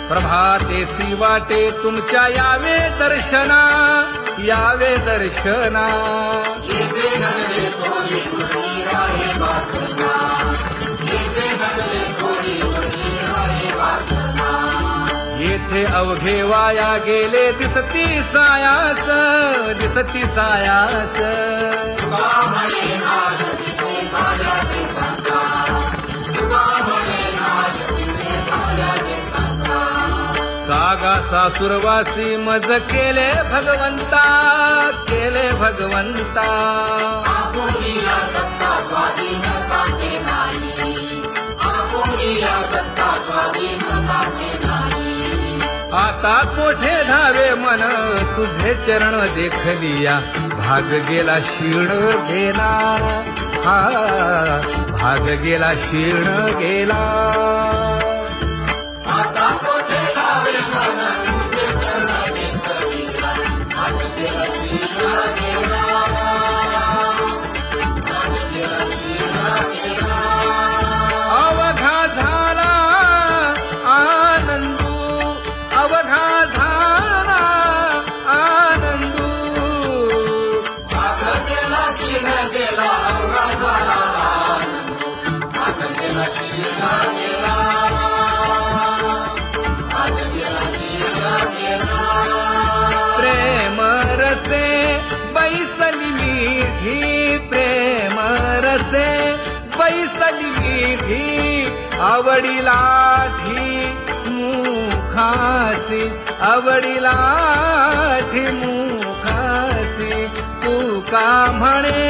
प्रभातेसी वाटे तुमच्या यावे दर्शना, यावे दर्शना. येथे अवघे वाया गेले दिसती सायास, दिसती सायास. कागा सासुरवासी मज केले भगवंता, केले भगवंता. आता कोठे धावे मन तुझे चरण देखलिया, भाग गेला क्षीण गेला, हा भाग गेला क्षीण गेला. आता कोठे धावे मन तुझे चरण देखलिया, भाग गेला क्षीण गेला, भाग गेला क्षीण गेला. अवघा झाला आनंदू, अवघा झाला आनंदू. भाग गेला क्षीण गेला, अवघा झाला आनंदू, भाग गेला क्षीण गेला, भाग गेला क्षीण गेला. प्रेम रसे बैसली मीठी, प्रेम रसे बैसली मीठी. आवडीला मुखासी, आवडीला मुखासी. तू का म्हणे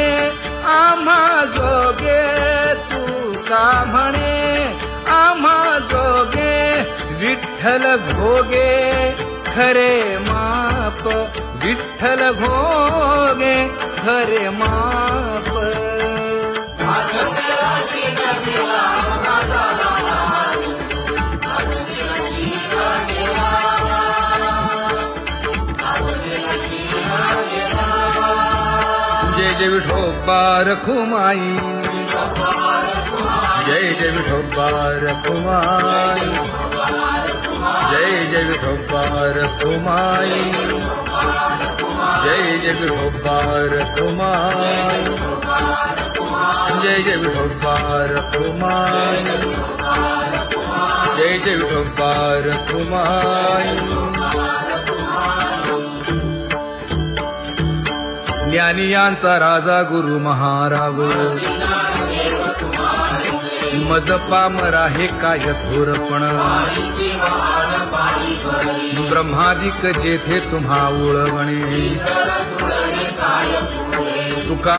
आम्हा जोगे, तू का म्हणे आम्हा जोगे. विठ्ठल भोगे खरे माप, विठ्ठल भोगे खरे माप. जय जय विठोबा रखुमाई, जय जय विठोबा रखुमाई, जय जय विठोबा रखुमाई, जय जय विठोबा रखुमाई, जय जय विठोबा रखुमाई, जय जय विठोबा रखुमाई. ज्ञानियांचा राजा गुरु महाराव, मज पामरा हे काय थोरपण. ब्रह्मादिक जेथे तुम्हा उळवणे, तुका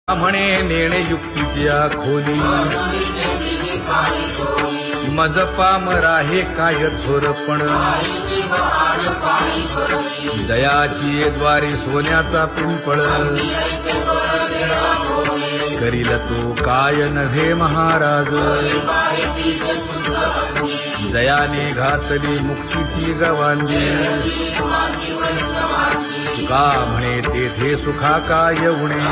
म्हणे नेणे युक्तीच्या खोली. मज पामरा हे काय थोरपण. दयाची द्वारे सोन्याचा पिंपळ, करील तो काय नव्हे महाराज. दयाने घातली मुक्तीची गवांजी, का म्हणे तेथे सुखा काय उणे.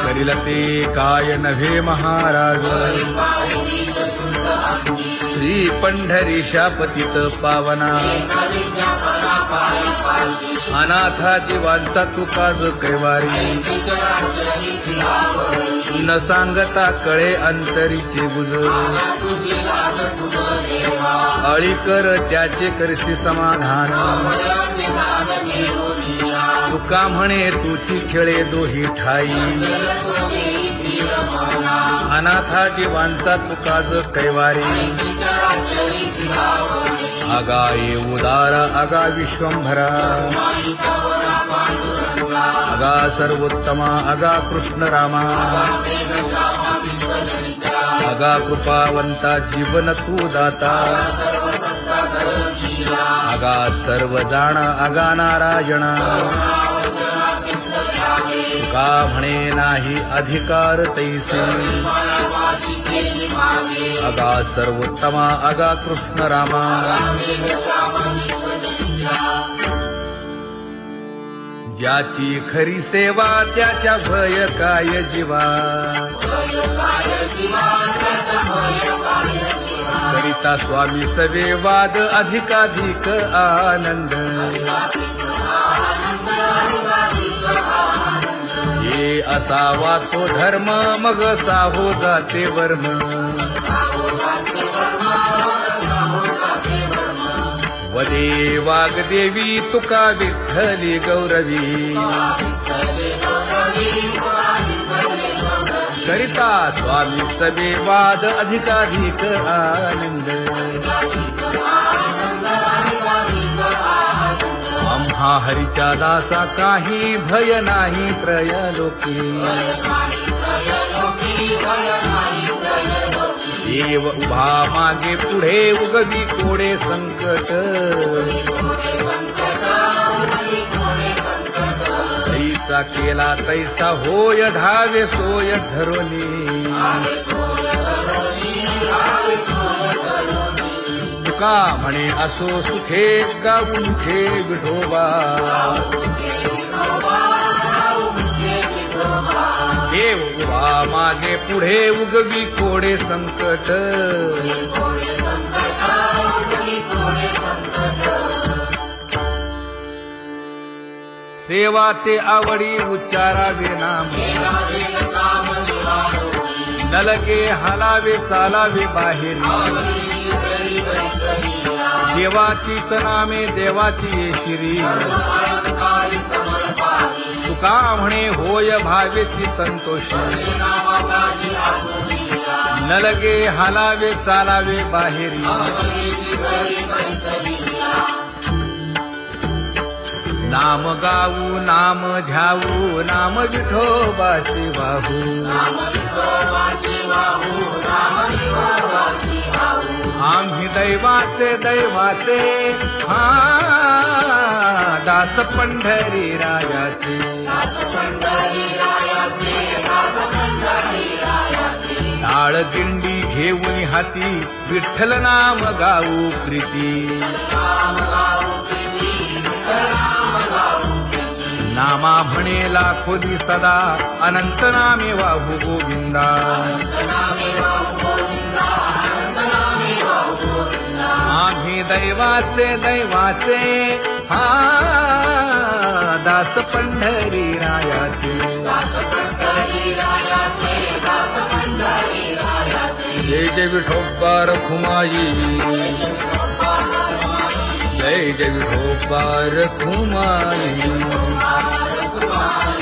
करील ते काय नव्हे महाराज. श्री पंढरीशा पतित पावना, अनाथा जीवांचा तुकाज कैवारी. न सांगता कळे अंतरीचे गुज, अळी कर त्याचे करसी समाधान. तुका म्हणे तुची खेळे दोही ठाई, अनाथा जीवांचा तुकाज कैवारी. आगा ये उदार आगा विश्वंभरा, आगा सर्वोत्तमा आगा कृष्ण रामा. आगा कृपावंता जीवन तू दाता. आगा सर्व जाणा आगा नारायणा. का म्हणे नाही अधिकार तैसे. आगा सर्वोत्तमा आगा कृष्ण रामा. ज्याची खरी सेवा त्याच्या भय काय जीवा करिता स्वामी सवे वाद अधिकाधिक आनंद हे असावा तो धर्म मग साहो जाते वर्म वदे वाग्देवी तुका विठ्ठली गौरवी करिता स्वामी सवे वाद अधिकाधिक आनंद आम्हा हरीच्या दासा काही भय नाही त्रयलोकी देव उभा मागे पुढे उगवी कोडे संकट तैसा केला तैसा होय धावे सोय धरोनी तुका म्हणे असो सुखे गाऊन ठे विठोबा देव उभा मागे पुढे उगवी कोडे संकट सेवा ते आवडी उच्चारावे नाम नलगे हालावे चालावे बाहेर देवाचीच नामे देवाची येशिरी तुका म्हणे होय भावेची संतोषी नलगे हालावे चालावे बाहेरी नाम गाऊ नाम ध्याऊ नाम विठोबासी वाहू आम्ही दैवाचे हा दास पंढरी रायाचे टाळ दिंडी घेऊन हाती विठ्ठल नाम गाऊ प्रीती नामा म्हणेला खोदी सदा अनंत नामे वाहू गोविंदा आम्ही दैवाचे हा दास पंढरी रायाचे जय जय विठोबा रखुमाई जय जय विठोबा रखुमाई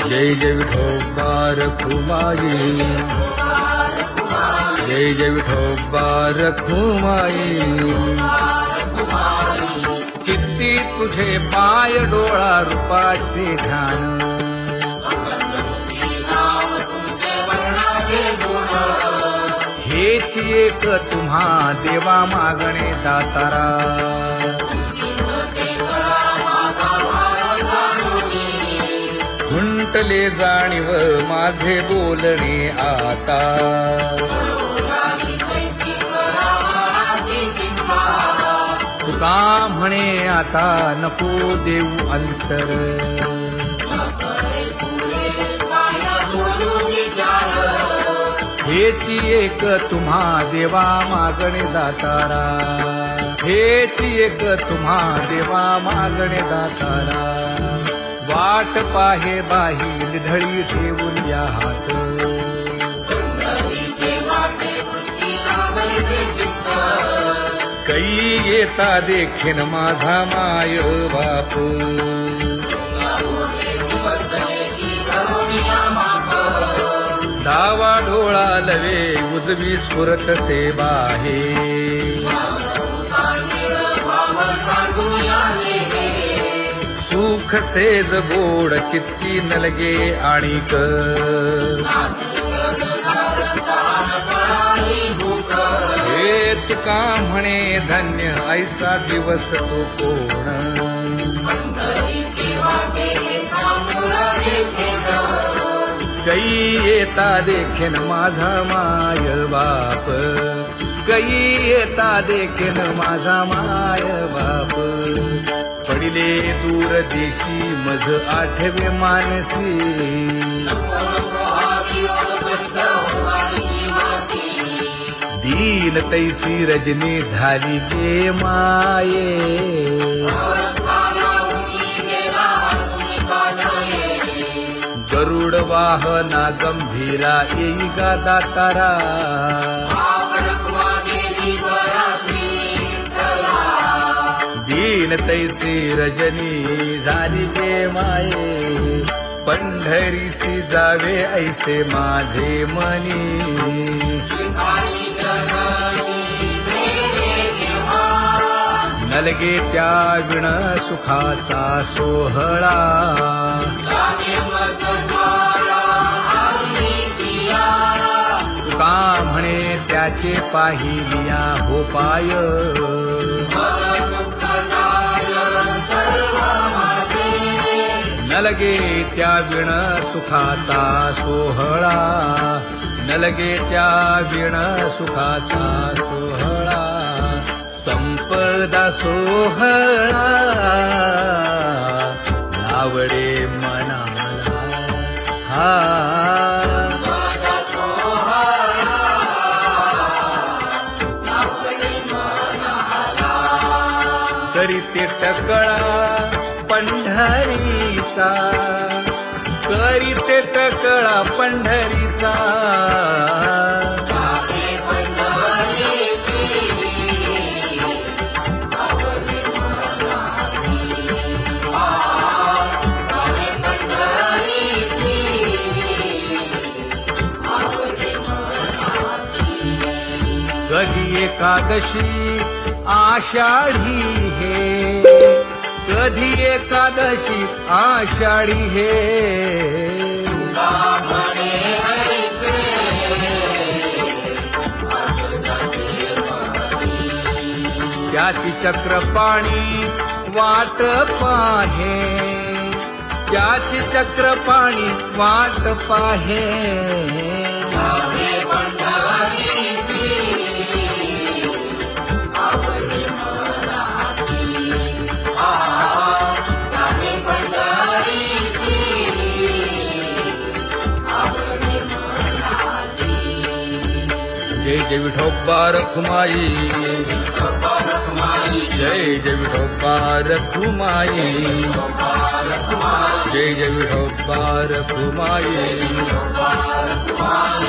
जय जय विठोबा रखुमाई जय जय विठोबा रखुमाई किती तुझे पाय डोळा रूपाचे ध्यान हेच एक तुम्हा देवा मागणे दातारा खुंटले जाणीव माझे बोलणे आता तुका म्हणे आता नको देऊ अंतर हेची एक तुम्हा देवा मागणे दातारा हेची एक तुम्हा देवा मागणे दातारा वाट पाहे बाही ढळी ठेवून या हात कै येता देखेन माझा माय बाप डावा डोळा लवे उजवी स्फुरत से बाहे सुख सेज गोड चित्ती नलगे आणिक हे तुका म्हणे धन्य ऐसा दिवस तो कोण कै येता देखेन माझा माय बाप कै येता देखेन माझा माय बाप पडिले दूर देशी मज आठवे मानसी दीन तैसी रजनी झाली गे माये गरुड वाहना गंभीरा येई गा दातारा दीन तैसी रजनी झाली गे माये पंढरीसी जावे ऐसे माझे मनी नलगे त्या विण सुखाचा सोहळा तुका म्हणे त्याचे पाहिलिया हो पाय नलगे त्या विण सुखाचा सोहळा नलगे त्या विण सुखाचा सोहळा संपदा सोहळा आवडे मनाला हा तरी ते टकळा पंढरीचा करी ते टकळा पंढरीचा कधी एकादशी आषाढी हे कधी एकादशी आषाढी हे त्याची चक्रपाणी वाट पाहे त्याची चक्रपाणी वाट पाहे जय जय विठोबा रखुमाई जय जय विठोबा रखुमाई जय जय विठोबा रखुमाई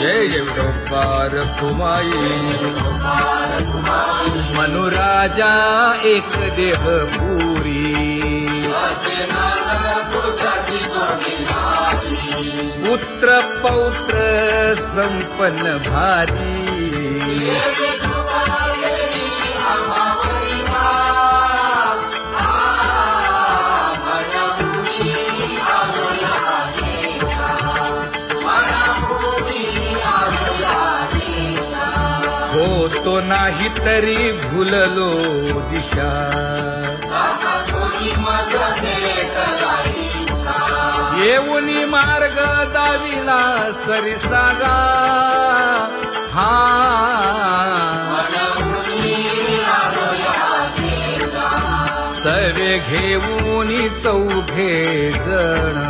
जय जय विठोबा रखुमाई मनुराजा एक देह पुरी पुत्र पौत्र संपन्न भारी होतो नाही तरी भुललो दिशा येऊनी मार्ग दाविला सरिसागा हा सवे घेऊनी चौघे जण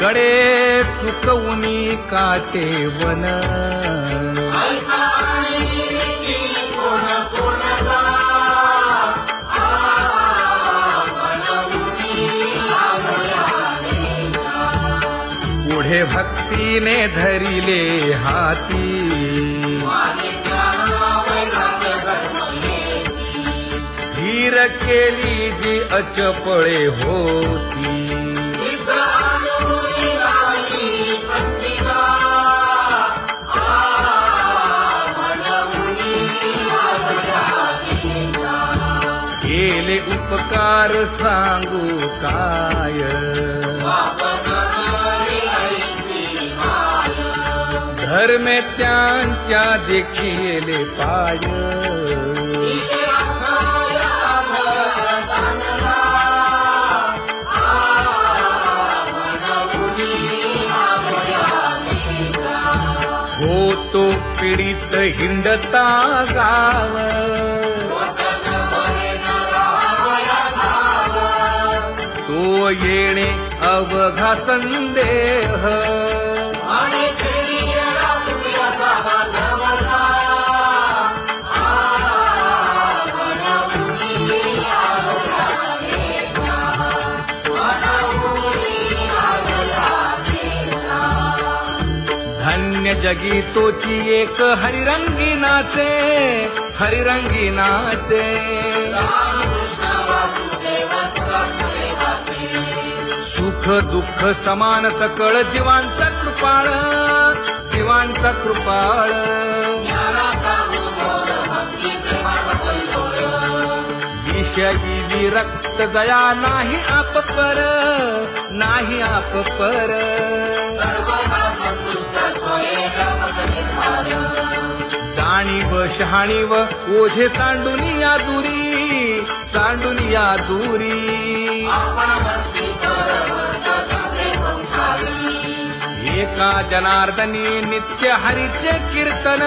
कडे चुकवूनी काटे वन पुढे भक्तीने धरिले हाती धीर केली जी अचपळे होती केले उपकार सांगू काय धर्मे त्यांच्या देखिले पाय तो पीडित हिंडता गाव तो येणे अवघा संदेह आणि खेळीला तुझ्याचा बांधवला धन्य जगी तोची एक हरिरंगी नाचे हरिरंगी नाचे सुख दुःख समान सकळ जीवांचा कृपाळ जीवांचा कृपाळ विषयी विरक्त जया नाही आप पर नाही आप पर जाणीव शहाणीव ओझे सांडुनिया दुरी सांडुनिया दुरी एका जनार्दनी नित्य हरीचे कीर्तन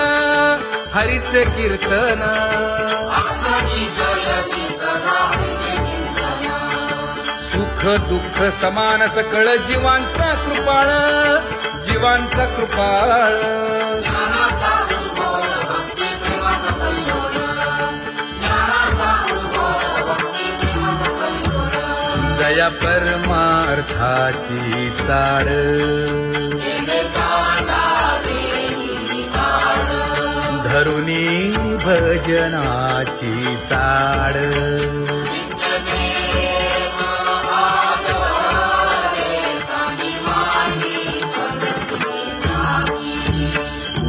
हरीचे कीर्तन सुख दुःख समान सकळ जीवांचा कृपाळ जीवांचा कृपाळ जया परमार्थाची चाड धरुनी भजनाची चाड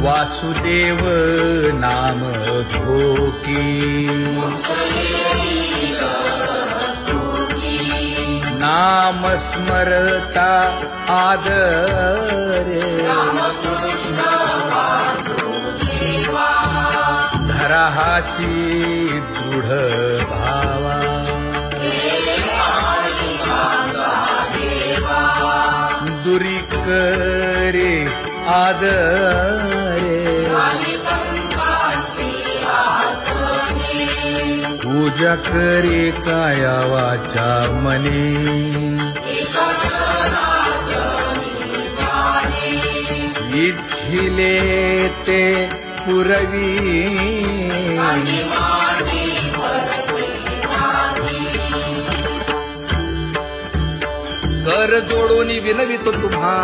वासुदेव नाम घोकी नाम स्मरता आदरे धराहाची दृढ भावा दुरी करे आदरे पूजा करे काया वाचा मने इच्छिले ते पुरवी कर जोडून विनवितो तुम्हा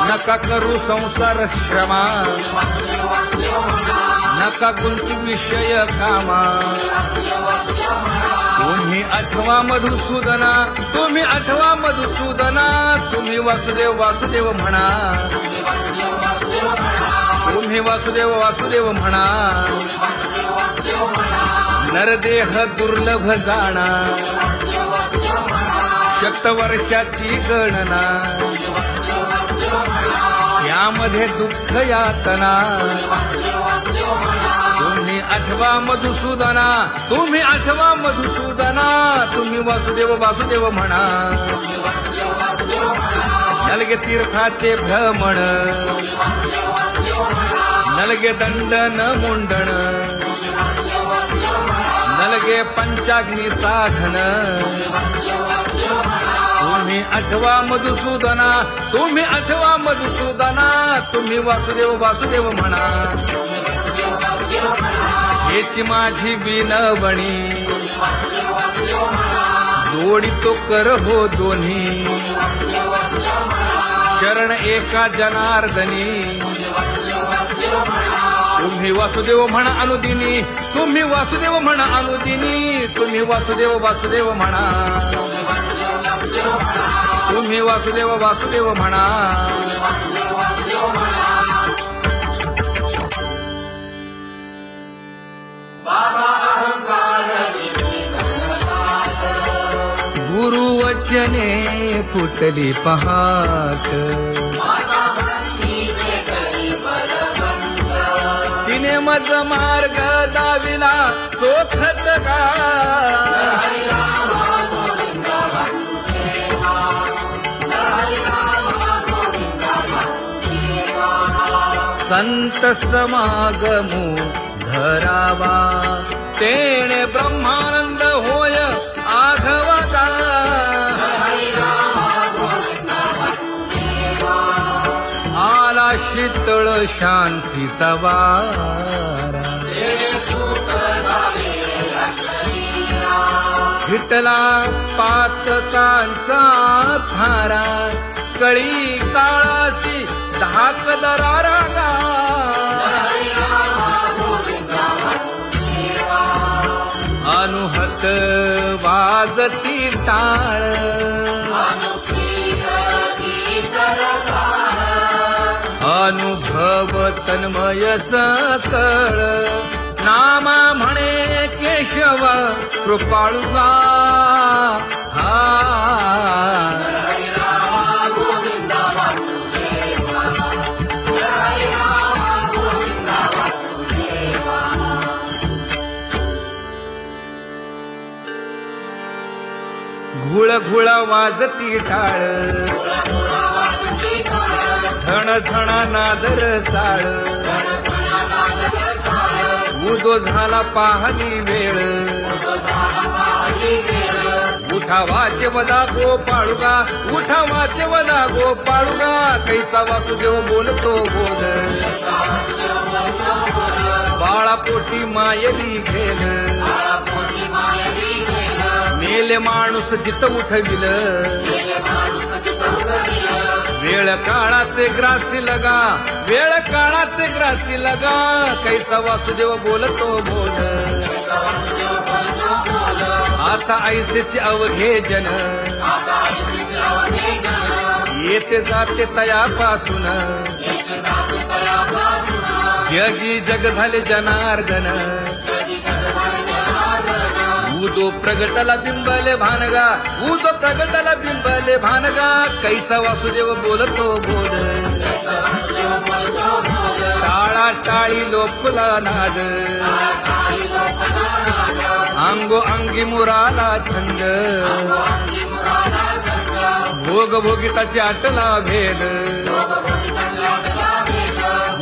नका करू संसार श्रमा नका गुंतू विषय कामा तुम्ही आठवा मधुसूदना तुम्ही आठवा मधुसूदना तुम्ही वासुदेव वासुदेव म्हणा तुम्ही वासुदेव वासुदेव म्हणा नरदेह दुर्लभ जाणा शतवर्षाची गणना यामध्ये दुःख यातना तुम्ही आठवा मधुसूदना तुम्ही आठवा मधुसूदना तुम्ही वासुदेव वासुदेव म्हणा नलगे तीर्थाचे भ्रमण नलगे दंडन मुंडण नलगे पंचाग्नी साधन तुम्ही आठवा मधुसूदना तुम्ही आठवा मधुसूदना तुम्ही वासुदेव वासुदेव म्हणा हेची माझी विनवणी जोडितो कर हो दोन्ही शरण एका जनार्दनी तुम्ही वासुदेव म्हणा अनुदिनी तुम्ही वासुदेव म्हणा अनुदिनी तुम्ही वासुदेव वासुदेव म्हणा तुम्ही वासुदेव वासुदेव म्हणा गुरुवचने फुटली पहाट तिने मज मार्ग दाविला चोखत का संत समागमो धरावा तेणे ब्रह्मानंद होय आघवाचा आला शीतळ शांतीचा वारा विठला पातकांचा थारा कळी काळाची धाक दरारा अनुहत वाजती टाळ अनुभव तन्मय सकळ नामा म्हणे केशव कृपाळुगा घुळ घुळ वाजती टाळ झण झण नादर साळ उदो झाला पाहली वेळ उठा वाचे वदा गोपाळुगा उठा वाचे वदा गोपाळुगा कैसा वासुदेव बोलतो बोल बाळा पोटी मायली घेल मेले माणूस जित उठविल वेळ काळात ग्रासी लगा वेळ काळात ग्रासी लगा कैसा वासुदेव बोलतो बोल आता ऐसेचे अवघे जन येते जाते तयापासून जगी जग झाले जनार्दन उदो प्रगटला बिंबले भानगा उदो प्रगटला बिंबले भानगा कैसा वासुदेव बोलतो बोल टाळा टाळी लोपला नाद अंगो अंगी मुराला छंद भोग भोगिताची आटला भेद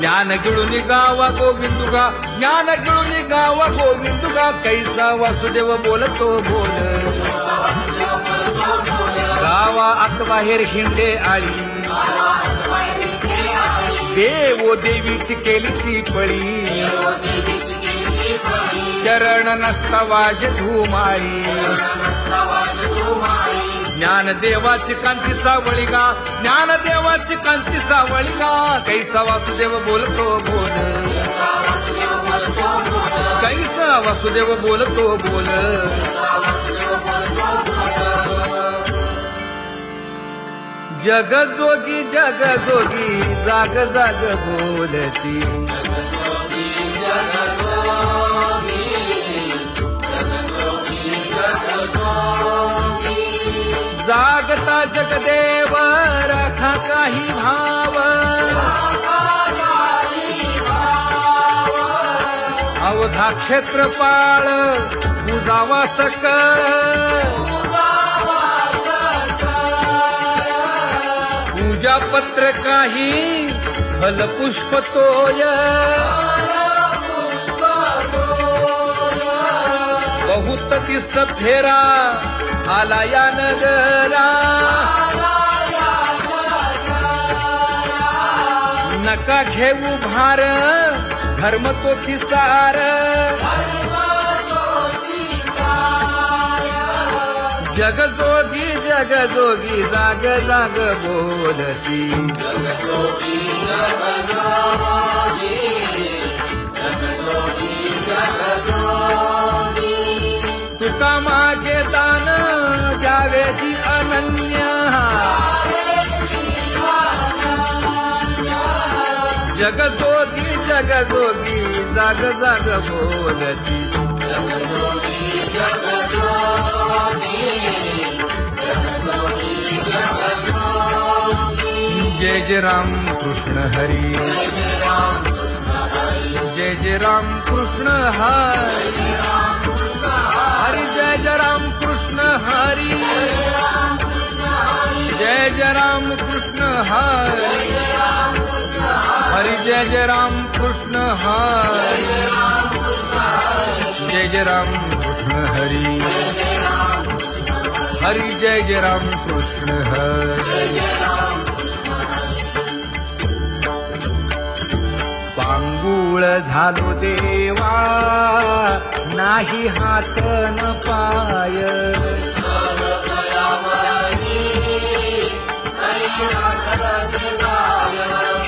ज्ञान गिळून गावा गोविंदुगा ज्ञान गिळून गावा गोविंदुगा कैसा वासुदेव बोलतो बोल गावा आत बाहेर हिंडे आळी देवो देवीची केलीची पळी चरण नसता वाज धुमाळी ज्ञान देवाची कांती सावळी गा ज्ञान देवाची कांती सावळी गा कैसा वासुदेव बोलतो बोल कैसा वासुदेव बोलतो बोल जग जोगी जाग जाग बोलती जागता जगदेव राखा काही भाव अवधा क्षेत्रपाळ बुजावा सकळ पूजा पत्र काही फलपुष्प तोय बहुत तीस फेरा आला या नगरा नका घेऊ भार धर्म तोची सार जगजोगी जाग जाग बोलती तुका मागे दान द्यावे जी अनन्य जगजोगी जाग जाग बोलती जय जय राम कृष्ण हरी जय जय राम कृष्ण हरी हरि जय जय राम कृष्ण हरी जय जय राम कृष्ण हरी हरी जय जय राम कृष्ण हरी जय जय राम कृष्ण हरी हरी जय जय राम कृष्ण हरी पांगुळ झालो देवा नाही हात न पाय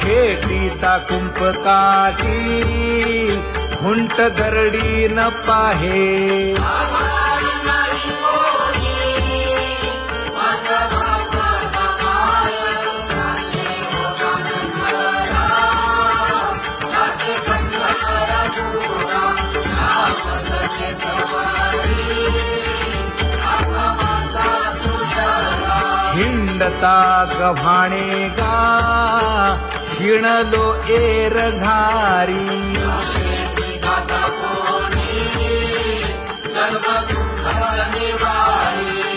खेटीता कुंपकाठी हुंट गरडी न पाहे हिंडता गव्हाणे गा शिणलो एर झारी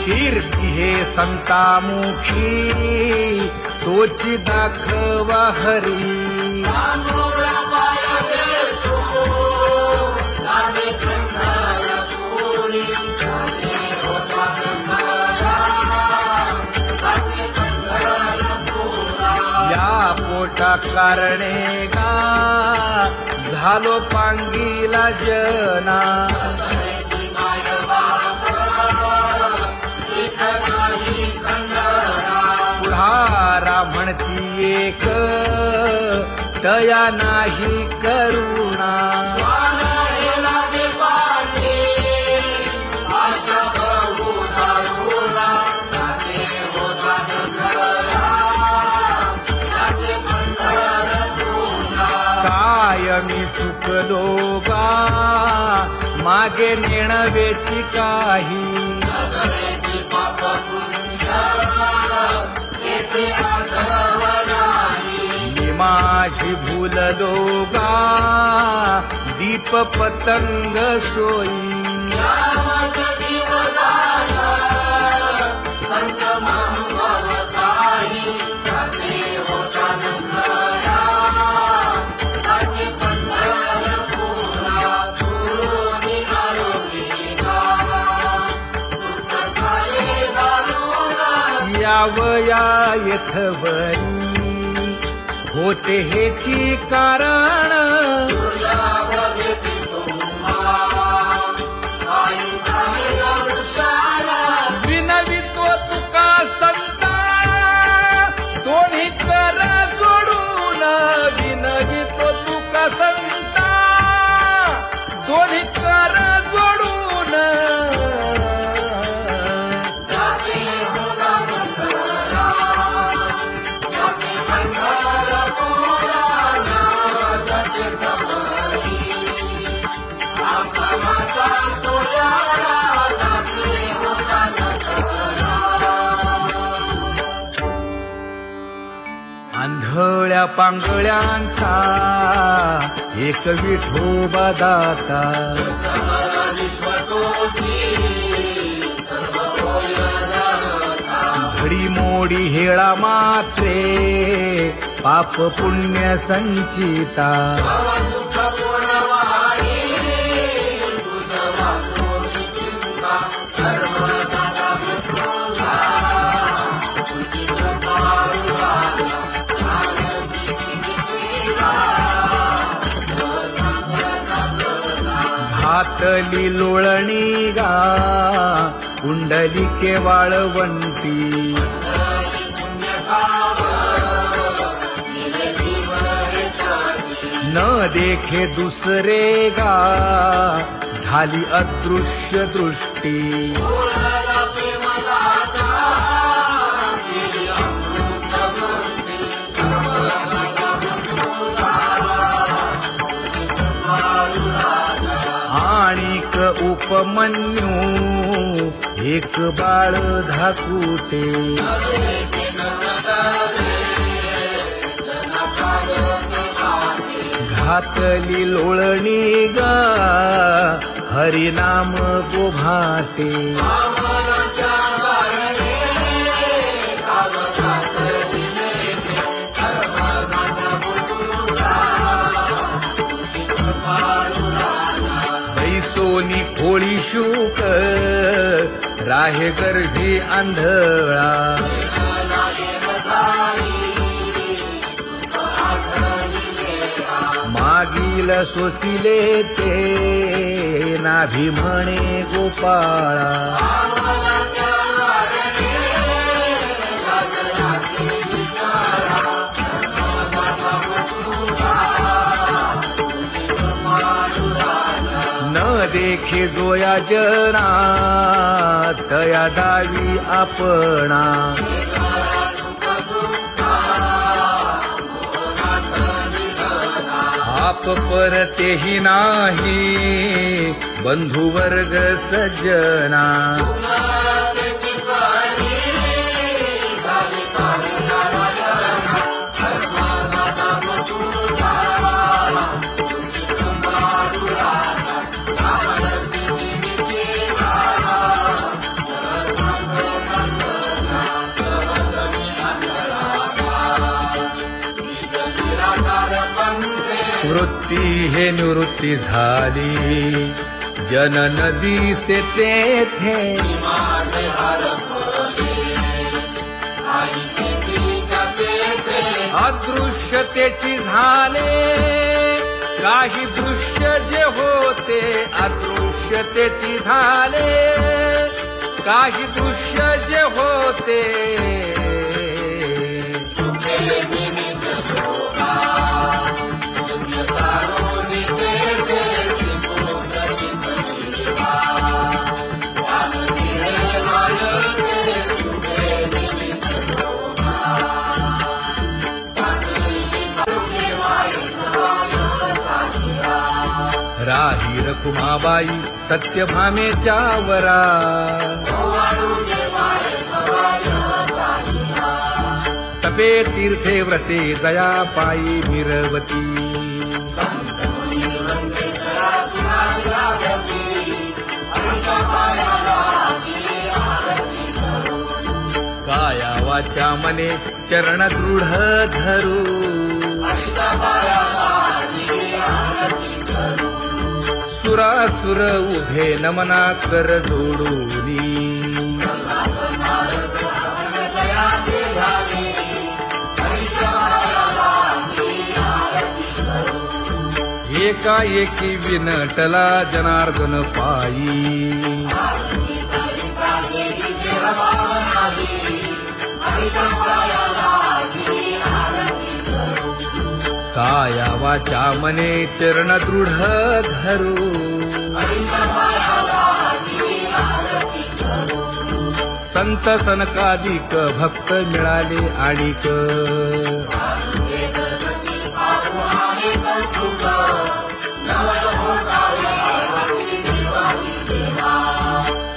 कीर्ती हे संतामुखी तोची दाखवा हरी पोटा कारणे गा झालो पांगीला जना पुढारा म्हणती एक तया नाही करुणा मी चुकलो गा मागे नेणवेची काही मी माझी भूललो गा दीप पतंग सोयी यावया येथवरी होते हेची कारण विनवितो तुका संता दोन्ही कर जोडून विनवितो तुका संता दोन्ही कर जोडून आंधळ्या पांगळ्यांचा एक विठोबा दाता घडी मोडी हेळा मात्रे पाप पुण्य संचिता घातली लोळणी गा कुंडलिके वाळवंटी न देखे दुसरे गा झाली अदृश्य दृष्टी आणिक उपमन्यू एक बाळ धाकुटे घातली लोळणी गा हरिनाम गोभाटे आहे गर्भी आंधळा. मागील सोसिले ते नाभी म्हणे गोपाळा. न देखे जोया जना तया दावी आपणा. आप परतेही नाही बंधू वर्ग सज्जना. वृत्ती हे निवृत्ती झाली जन नदी से तेथे. अदृश्यतेची झाले काही दृश्य जे होते. अदृश्यतेची झाले काही दृश्य जे होते. राही रखुमाबाई सत्यभामेच्या वरा. तपे तीर्थे व्रते जया पायी मिरवती. काया वाचा मने चरण दृढ धरू. सुरासुर उभे नमना कर जोडूनी. एकाएकी विनटला जनार्दन पायी. काया वाचा मने चरण दृढ धरू. संत सनकादिक भक्त मिळाले आणिक.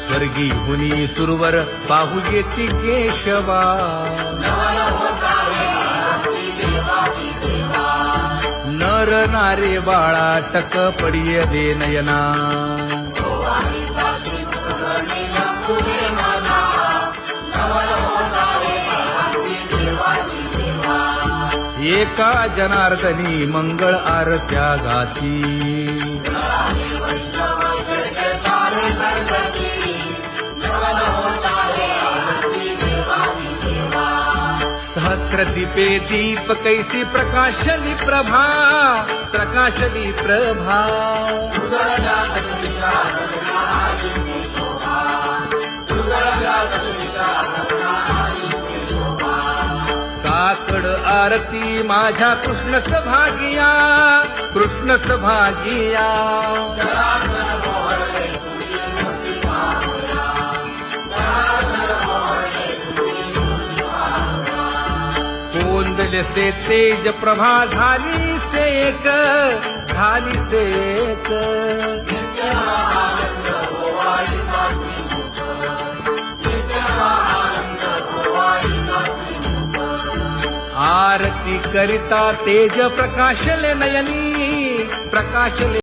स्वर्गी हुनी सुरवर पाहू येती केशवा. नर नारे बाळा टक पडिय दे नयना. एका जनार्दनी मंगळ आरत्या गाती. सहस्र दीपे दीप कैसी प्रकाशली प्रभा. प्रकाशली प्रभा. काकड आरती माझ्या कृष्ण सभागिया. कृष्ण सभागिया. कोंदले से तेज प्रभा झाली सेक. झाली सेक. आरती करिता तेज प्रकाशले नयनी. प्रकाशले